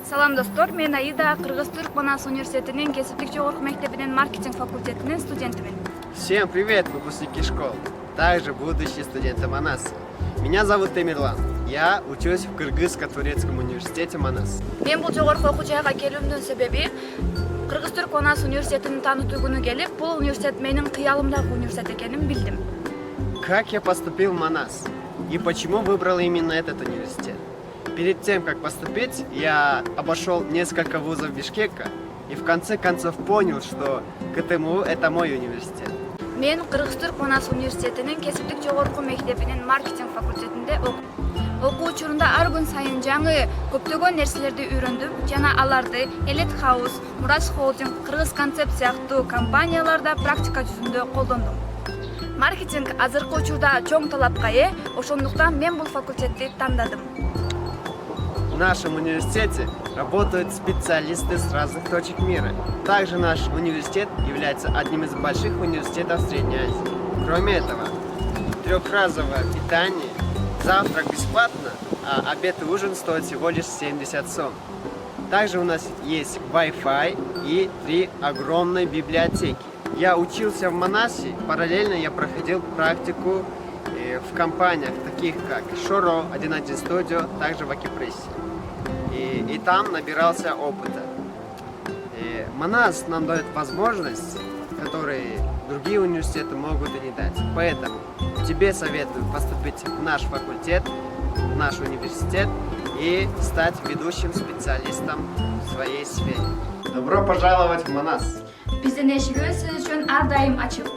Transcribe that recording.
Салам достор, мен Аида Кыргыз-Түрк Манас университетинин кесиптик жогорку мектебинин маркетинг факультетинин студентимин. Всем привет, выпускники школ, также будущие студенты Манаса. Меня зовут Темирлан, я учусь в Кыргызско-турецком университете Манас. Мен бул жогорку окуу жайга келүүмдүн себеби Кыргыз-Түрк Манас университетинин таанытуу күнү келип, бул университет менин кыялымдагы университет экенин билдим. Как я поступил в Манас и почему выбрал именно этот университет? Перед тем, как поступить, я обошел несколько вузов Бишкека и в конце концов понял, что КТМУ – это мой университет. Мен Кыргыз-Түрк Манас университетинин кесиптик жогорку мектебинин маркетинг факультетинде окуу учурунда ар күн сайын жаңы көптөгөн нерселерди үйрөндүм жана аларды Элет Хаус, Мураш Холдинг, Кыргыз Концепт сыяктуу компанияларда практика жүзүндө колдондум. Маркетинг азыркы учурда чоң талапка ээ, ошондуктан мен бул факультетти тандадым. В нашем университете работают специалисты с разных точек мира. Также наш университет является одним из больших университетов Средней Азии. Кроме этого, трехразовое питание, завтрак бесплатно, а обед и ужин стоят всего лишь 70 сом. Также у нас есть Wi-Fi и 3 огромные библиотеки. Я учился в Манасе, параллельно я проходил практику в компаниях, таких как Шоро, 1.1 Studio, также в Акипрессе. И там набирался опыта. Манас нам дает возможность, которые другие университеты могут и не дать. Поэтому тебе советую поступить в наш факультет, в наш университет и стать ведущим специалистом в своей сфере. Добро пожаловать в Манас! Биздин эшигибиз сиз үчүн ар дайым ачык.